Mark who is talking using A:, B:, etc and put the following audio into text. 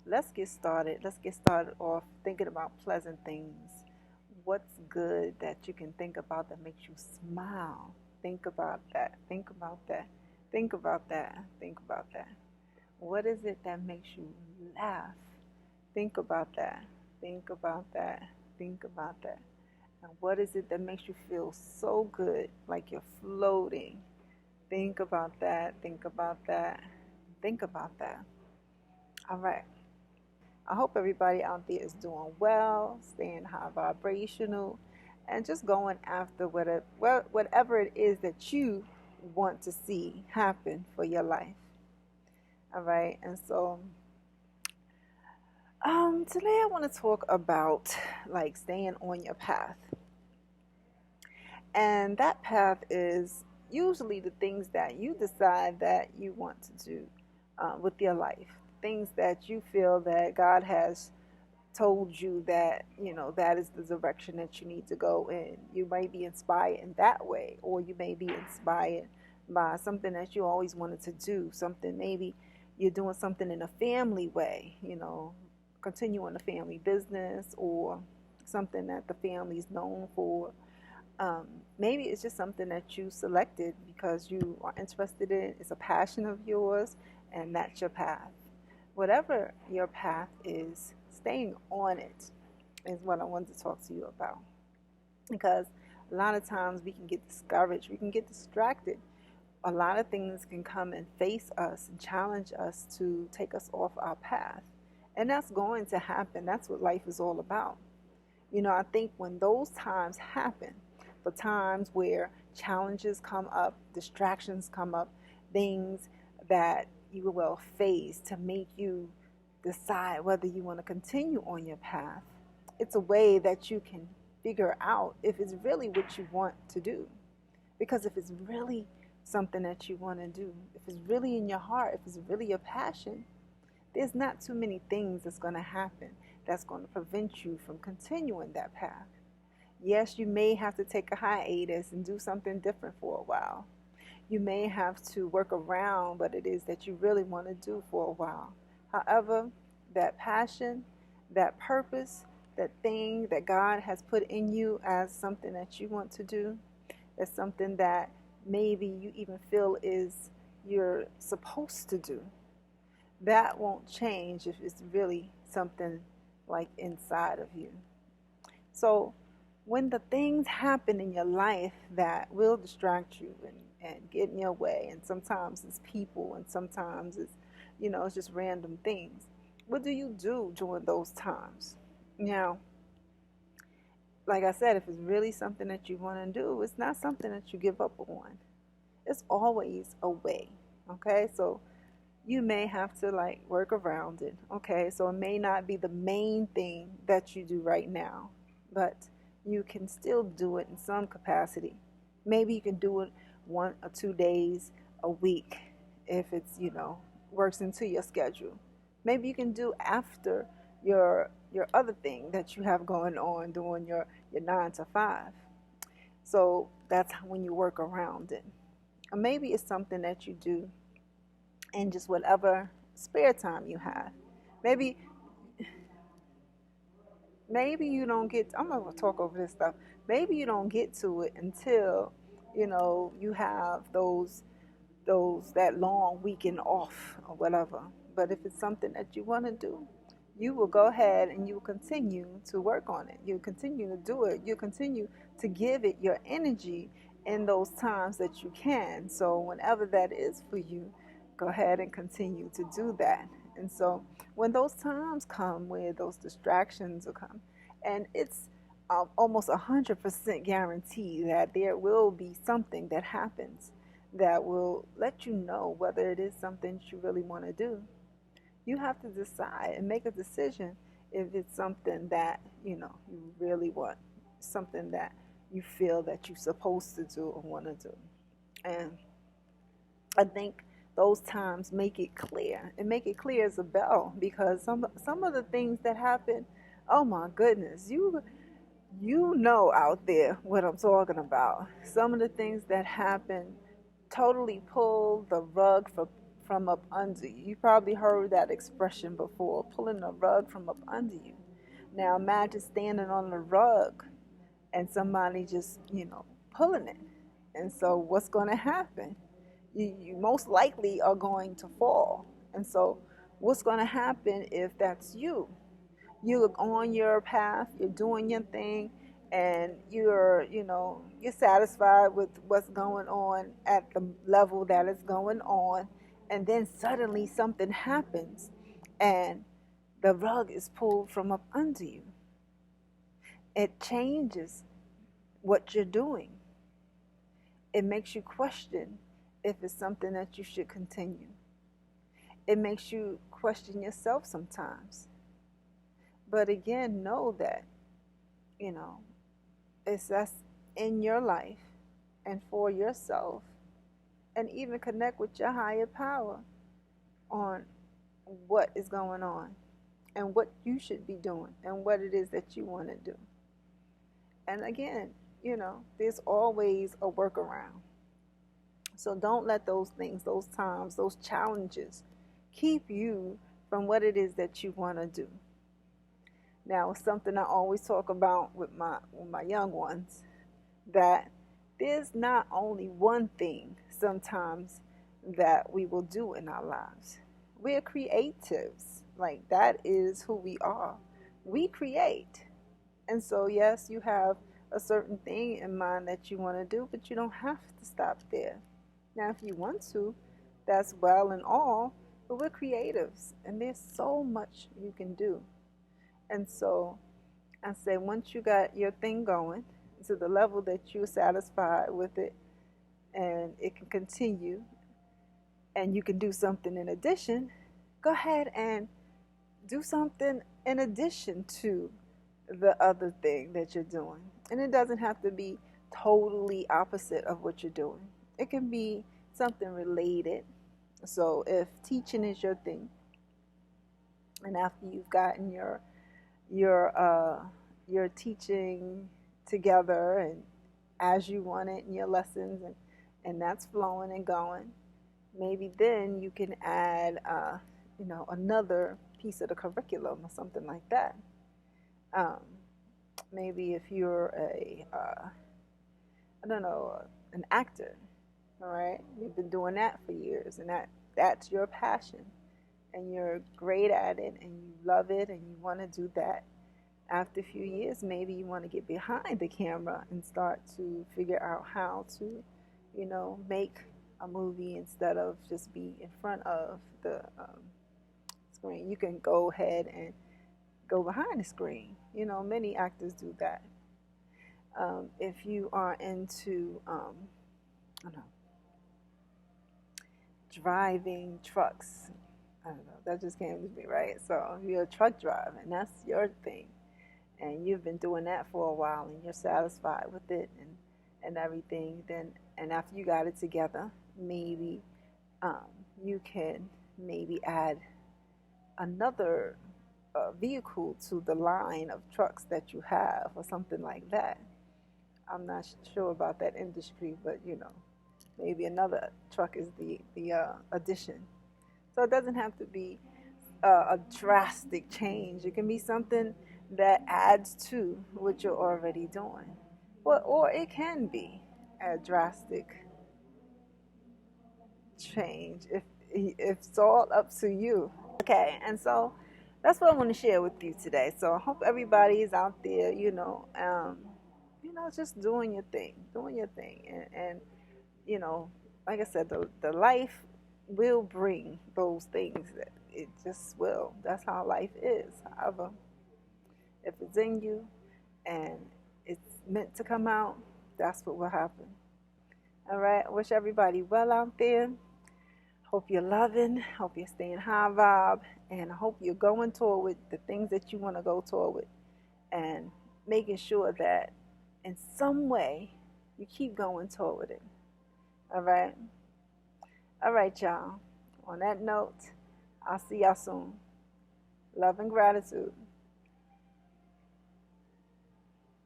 A: let's get started. Let's get started off thinking about pleasant things. What's good that you can think about that makes you smile? Think about that. Think about that. Think about that. Think about that. What is it that makes you laugh? Think about that. Think about that. Think about that. And what is it that makes you feel so good, like you're floating? Think about that. Think about that. Think about that. All right. I hope everybody out there is doing well, staying high vibrational, and just going after whatever it is that you want to see happen for your life. All right. And so today I want to talk about like staying on your path. And that path is usually the things that you decide that you want to do with your life. Things that you feel that God has told you that, that is the direction that you need to go in. You may be inspired in that way, or you may be inspired by something that you always wanted to do. Something, maybe you're doing something in a family way, continuing the family business, or something that the family is known for. Maybe it's just something that you selected because you are interested in. It's a passion of yours, and that's your path. Whatever your path is, staying on it is what I want to talk to you about. Because a lot of times we can get discouraged, we can get distracted. A lot of things can come and face us and challenge us to take us off our path. And that's going to happen. That's what life is all about. I think when those times happen, the times where challenges come up, distractions come up, things that you will face to make you decide whether you want to continue on your path, it's a way that you can figure out if it's really what you want to do. Because if it's really something that you want to do, if it's really in your heart, if it's really your passion, there's not too many things that's going to happen that's going to prevent you from continuing that path. Yes, you may have to take a hiatus and do something different for a while. You may have to work around what it is that you really want to do for a while. However, that passion, that purpose, that thing that God has put in you as something that you want to do, is something that maybe you even feel is you're supposed to do, that won't change if it's really something like inside of you. So when the things happen in your life that will distract you and get in your way, and sometimes it's people and sometimes it's just random things, what do you do during those times? Now, like I said, if it's really something that you want to do, it's not something that you give up on. It's always a way. Okay, so you may have to like work around it. Okay, so it may not be the main thing that you do right now, but you can still do it in some capacity. Maybe you can do it 1 or 2 days a week if it's, works into your schedule. Maybe you can do after your other thing that you have going on, doing your 9 to 5. So that's when you work around it. Or maybe it's something that you do in just whatever spare time you have. Maybe you don't get, I'm going to talk over this stuff. Maybe you don't get to it until, you have that long weekend off or whatever. But if it's something that you want to do, you will go ahead and you will continue to work on it. You'll continue to do it. You'll continue to give it your energy in those times that you can. So whenever that is for you, go ahead and continue to do that. And so when those times come where those distractions will come, and it's almost 100% guarantee that there will be something that happens that will let you know whether it is something you really want to do. You have to decide and make a decision if it's something that you really want, something that you feel that you're supposed to do or want to do. And I think those times make it clear, and make it clear as a bell, because some of the things that happen, oh my goodness, you know out there what I'm talking about. Some of the things that happen totally pull the rug from up under you. You probably heard that expression before, pulling the rug from up under you. Now imagine standing on the rug and somebody just, pulling it. And so what's going to happen? You most likely are going to fall. And so what's going to happen if that's you? You're on your path, you're doing your thing, and you're satisfied with what's going on at the level that it's going on, and then suddenly something happens and the rug is pulled from up under you. It changes what you're doing. It makes you question if it's something that you should continue. It makes you question yourself sometimes. But again, know that, it's that's in your life and for yourself, and even connect with your higher power on what is going on and what you should be doing and what it is that you want to do. And again, there's always a workaround. So don't let those things, those times, those challenges keep you from what it is that you want to do. Now, it's something I always talk about with my young ones, that there's not only one thing sometimes that we will do in our lives. We're creatives. Like, that is who we are. We create. And so, yes, you have a certain thing in mind that you want to do, but you don't have to stop there. Now, if you want to, that's well and all, but we're creatives, and there's so much you can do. And so I say, once you got your thing going to the level that you're satisfied with it and it can continue and you can do something in addition, go ahead and do something in addition to the other thing that you're doing. And it doesn't have to be totally opposite of what you're doing. It can be something related. So if teaching is your thing, and after you've gotten your teaching together and as you want it in your lessons, and that's flowing and going, maybe then you can add another piece of the curriculum or something like that. Maybe if you're an actor, all right, you've been doing that for years, and that's your passion, and you're great at it, and you love it, and you want to do that. After a few years, maybe you want to get behind the camera and start to figure out how to, make a movie instead of just be in front of the screen. You can go ahead and go behind the screen. Many actors do that. If you are into, driving trucks, I don't know, that just came to me, right? So if you're a truck driver and that's your thing, and you've been doing that for a while and you're satisfied with it and everything, then, and after you got it together, maybe you can maybe add another vehicle to the line of trucks that you have or something like that. I'm not sure about that industry, but maybe another truck is the addition. So it doesn't have to be a drastic change. It can be something that adds to what you're already doing. Or it can be a drastic change if it's all up to you. Okay, and so that's what I want to share with you today. So I hope everybody is out there, just doing your thing, and like I said, the life will bring those things. That it just will. That's how life is. However, if it's in you and it's meant to come out, that's what will happen. All right. I wish everybody well out there. Hope you're loving. Hope you're staying high vibe, and I hope you're going toward with the things that you want to go toward with, and making sure that in some way you keep going toward it. All right. All right, y'all. On that note, I'll see y'all soon. Love and gratitude.